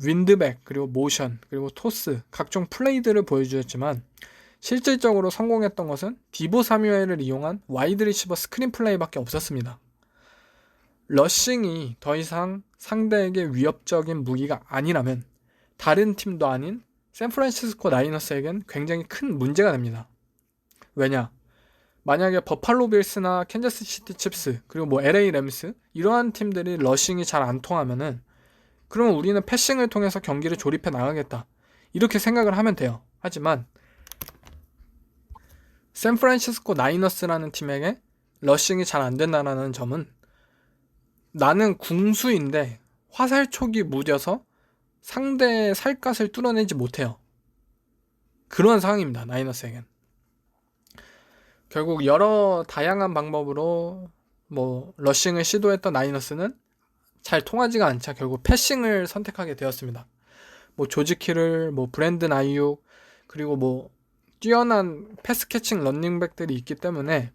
C: 윈드백 그리고 모션 그리고 토스 각종 플레이들을 보여주었지만 실질적으로 성공했던 것은 디보 사뮤엘을 이용한 와이드 리시버 스크린 플레이밖에 없었습니다. 러싱이 더 이상 상대에게 위협적인 무기가 아니라면 다른 팀도 아닌 샌프란시스코 나이너스에겐 굉장히 큰 문제가 됩니다. 왜냐? 만약에 버팔로 빌스나 캔자스 시티 칩스 그리고 뭐 LA 램스 이러한 팀들이 러싱이 잘 안 통하면은 그러면 우리는 패싱을 통해서 경기를 조립해 나가겠다 이렇게 생각을 하면 돼요. 하지만 샌프란시스코 나이너스라는 팀에게 러싱이 잘 안 된다는 점은 나는 궁수인데 화살촉이 무뎌서 상대의 살갗을 뚫어내지 못해요. 그런 상황입니다. 나이너스에겐. 결국 여러 다양한 방법으로 뭐 러싱을 시도했던 나이너스는 잘 통하지가 않자 결국 패싱을 선택하게 되었습니다. 뭐 조지 키를, 뭐 브랜든 아이육 그리고 뭐 뛰어난 패스 캐칭 런닝백들이 있기 때문에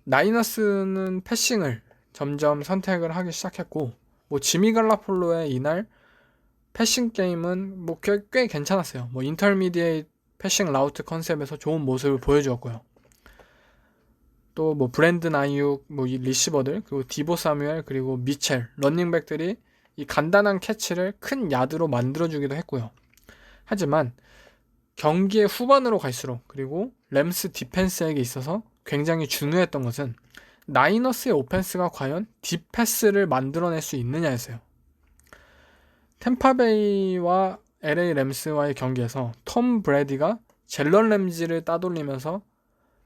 C: 나이너스는 패싱을 점점 선택을 하기 시작했고 뭐 지미 갈라폴로의 이날 패싱 게임은 뭐 꽤 괜찮았어요. 뭐 인터미디에이트 패싱 라우트 컨셉에서 좋은 모습을 보여주었고요. 또 뭐 브랜든 아이육, 뭐 이 리시버들, 그리고 디보 사뮤엘, 그리고 미첼, 런닝백들이 이 간단한 캐치를 큰 야드로 만들어주기도 했고요. 하지만 경기의 후반으로 갈수록 그리고 램스 디펜스에게 있어서 굉장히 중요했던 것은 나이너스의 오펜스가 과연 딥패스를 만들어낼 수 있느냐였어요. 템파베이와 LA 램스와의 경기에서 톰 브래디가 젤런 램지를 따돌리면서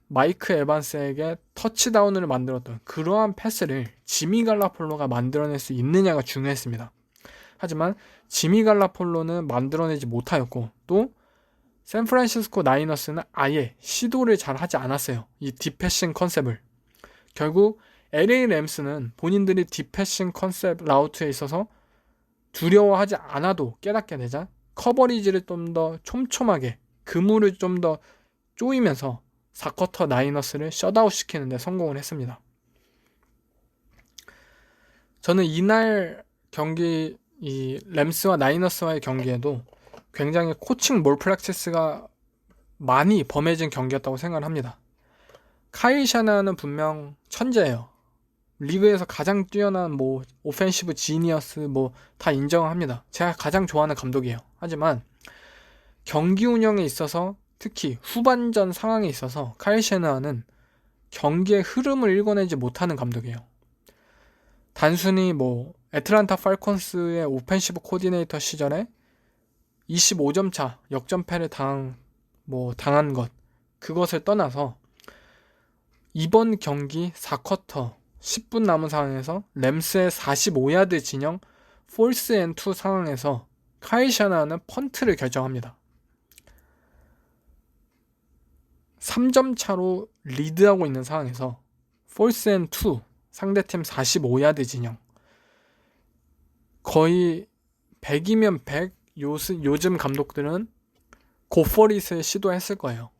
C: 마이크 에반스에게 터치다운을 만들었던 그러한 패스를 지미 갈라폴로가 만들어낼 수 있느냐가 중요했습니다. 하지만 지미 갈라폴로는 만들어내지 못하였고 또 샌프란시스코 나이너스는 아예 시도를 잘 하지 않았어요. 이 딥패싱 컨셉을. 결국 LA 램스는 본인들이 딥패싱 컨셉 라우트에 있어서 두려워하지 않아도 깨닫게 되자 커버리지를 좀 더 촘촘하게 그물을 좀 더 조이면서 4쿼터 나이너스를 셧아웃 시키는 데 성공을 했습니다. 저는 이날 경기 이 램스와 나이너스와의 경기에도 굉장히 코칭 몰프랙티스가 많이 범해진 경기였다고 생각을 합니다. 카일 샤나는 분명 천재예요. 리그에서 가장 뛰어난 뭐 오펜시브 지니어스 뭐 다 인정합니다. 제가 가장 좋아하는 감독이에요. 하지만 경기 운영에 있어서 특히 후반전 상황에 있어서 카일 샤나는 경기의 흐름을 읽어내지 못하는 감독이에요. 단순히 뭐 애틀란타 팔콘스의 오펜시브 코디네이터 시절에 25점 차 역전패를 당한 것 그것을 떠나서 이번 경기 4쿼터 10분 남은 상황에서 램스의 45야드 진영 폴스 앤 투 상황에서 카일 샤나는 펀트를 결정합니다. 3점 차로 리드하고 있는 상황에서 폴스 앤 투 상대팀 45야드 진영 거의 100이면 100 요즘 감독들은 고퍼릿을 시도했을 거예요.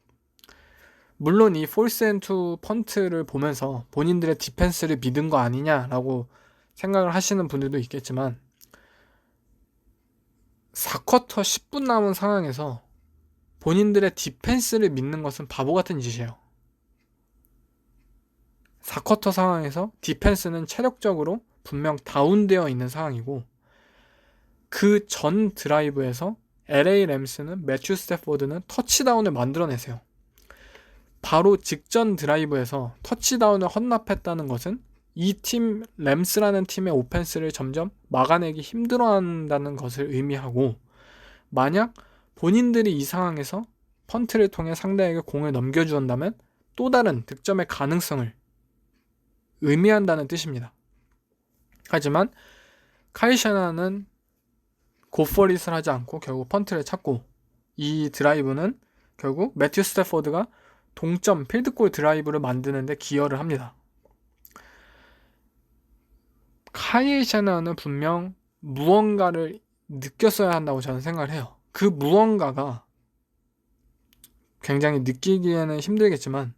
C: 물론 이 폴스 앤 투 펀트를 보면서 본인들의 디펜스를 믿은 거 아니냐라고 생각을 하시는 분들도 있겠지만 4쿼터 10분 남은 상황에서 본인들의 디펜스를 믿는 것은 바보 같은 짓이에요. 4쿼터 상황에서 디펜스는 체력적으로 분명 다운되어 있는 상황이고 그 전 드라이브에서 LA 램스는 매튜 스태포드는 터치다운을 만들어내세요. 바로 직전 드라이브에서 터치다운을 헌납했다는 것은 이 팀 램스라는 팀의 오펜스를 점점 막아내기 힘들어한다는 것을 의미하고 만약 본인들이 이 상황에서 펀트를 통해 상대에게 공을 넘겨주었다면 또 다른 득점의 가능성을 의미한다는 뜻입니다. 하지만 카일 샤나는 고퍼릿을 하지 않고 결국 펀트를 찾고 이 드라이브는 결국 매튜 스태포드가 동점 필드골 드라이브를 만드는데 기여를 합니다. 카일 샤나는 분명 무언가를 느꼈어야 한다고 저는 생각을 해요. 그 무언가가 굉장히 느끼기에는 힘들겠지만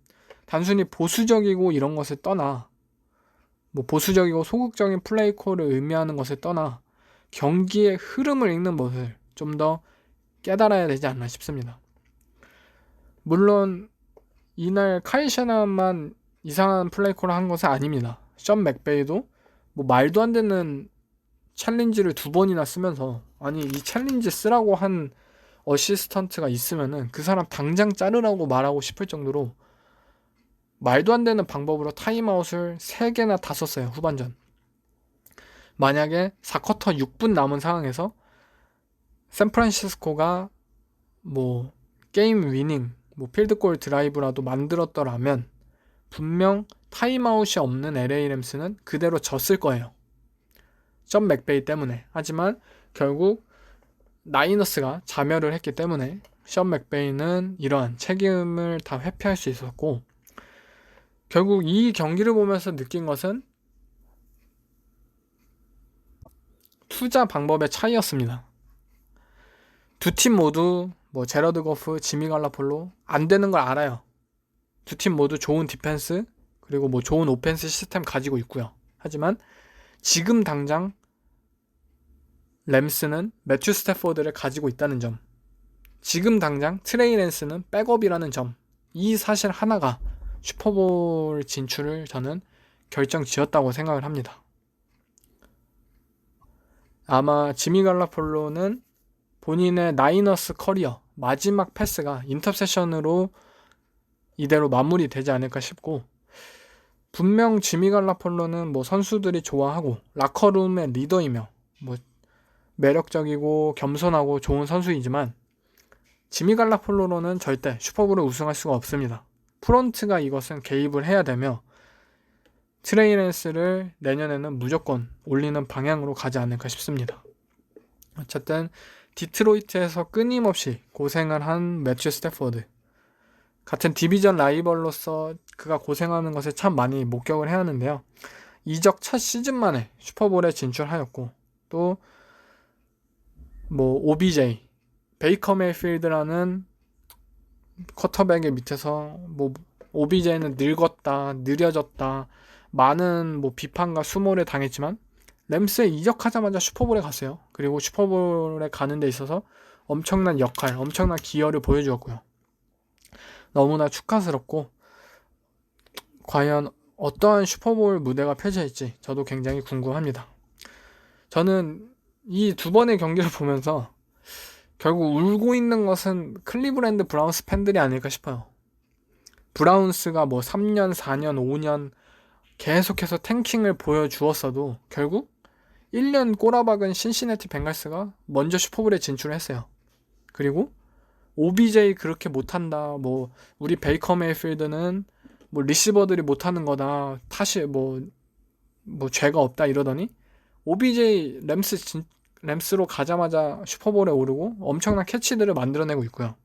C: 단순히 보수적이고 이런 것을 떠나 뭐 보수적이고 소극적인 플레이콜을 의미하는 것을 떠나 경기의 흐름을 읽는 것을 좀 더 깨달아야 되지 않나 싶습니다. 물론 이날 카일 샤나만 이상한 플레이콜을 한 것은 아닙니다. 션 맥베이도 뭐 말도 안 되는 챌린지를 2번이나 쓰면서 아니 이 챌린지 쓰라고 한 어시스턴트가 있으면은 그 사람 당장 자르라고 말하고 싶을 정도로 말도 안 되는 방법으로 타임아웃을 3개나 다 썼어요. 후반전. 만약에 4쿼터 6분 남은 상황에서 샌프란시스코가 뭐 게임 위닝, 뭐 필드골 드라이브라도 만들었더라면 분명 타임아웃이 없는 LA 램스는 그대로 졌을 거예요. 션 맥베이 때문에. 하지만 결국 나이너스가 자멸을 했기 때문에 션 맥베이는 이러한 책임을 다 회피할 수 있었고, 결국 이 경기를 보면서 느낀 것은 투자 방법의 차이였습니다. 두 팀 모두 뭐 제러드 거프, 지미 갈라폴로 안 되는 걸 알아요. 두 팀 모두 좋은 디펜스 그리고 뭐 좋은 오펜스 시스템 가지고 있고요. 하지만 지금 당장 램스는 매튜 스태포드를 가지고 있다는 점, 지금 당장 트레이 랜스는 백업이라는 점, 이 사실 하나가 슈퍼볼 진출을 저는 결정지었다고 생각을 합니다. 아마 지미 갈라폴로는 본인의 나이너스 커리어 마지막 패스가 인터셉션으로 이대로 마무리되지 않을까 싶고, 분명 지미 갈라폴로는 뭐 선수들이 좋아하고 라커룸의 리더이며 뭐 매력적이고 겸손하고 좋은 선수이지만 지미 갈라폴로로는 절대 슈퍼볼을 우승할 수가 없습니다. 프론트가 이것은 개입을 해야 되며 트레이 랜스를 내년에는 무조건 올리는 방향으로 가지 않을까 싶습니다. 어쨌든 디트로이트에서 끊임없이 고생을 한 매튜 스태포드, 같은 디비전 라이벌로서 그가 고생하는 것을 참 많이 목격을 해야 하는데요. 이적 첫 시즌 만에 슈퍼볼에 진출하였고, 또 뭐 OBJ, 베이커 메이필드라는 쿼터백의 밑에서 뭐 OBJ는 늙었다, 느려졌다, 많은 뭐 비판과 수모를 당했지만 램스에 이적하자마자 슈퍼볼에 갔어요. 그리고 슈퍼볼에 가는 데 있어서 엄청난 역할, 엄청난 기여를 보여주었고요. 너무나 축하스럽고, 과연 어떠한 슈퍼볼 무대가 펼쳐질지 저도 굉장히 궁금합니다. 저는 이 두 번의 경기를 보면서 결국 울고 있는 것은 클리브랜드 브라운스 팬들이 아닐까 싶어요. 브라운스가 뭐 3년, 4년, 5년 계속해서 탱킹을 보여주었어도 결국 1년 꼬라박은 신시내티 벵갈스가 먼저 슈퍼볼에 진출했어요. 그리고 OBJ 그렇게 못한다, 뭐 우리 베이커 메이필드는 뭐 리시버들이 못하는 거다, 탓이 뭐 죄가 없다 이러더니 OBJ 램스로 가자마자 슈퍼볼에 오르고 엄청난 캐치들을 만들어내고 있고요.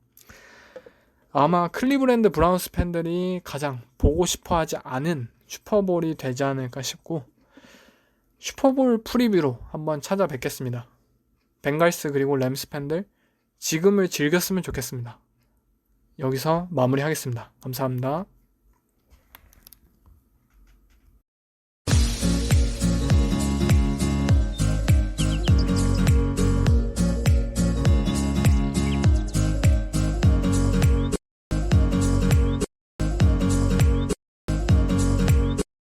C: 아마 클리브랜드 브라운스 팬들이 가장 보고 싶어하지 않은 슈퍼볼이 되지 않을까 싶고, 슈퍼볼 프리뷰로 한번 찾아뵙겠습니다. 벵갈스 그리고 램스 팬들 지금을 즐겼으면 좋겠습니다. 여기서 마무리하겠습니다. 감사합니다.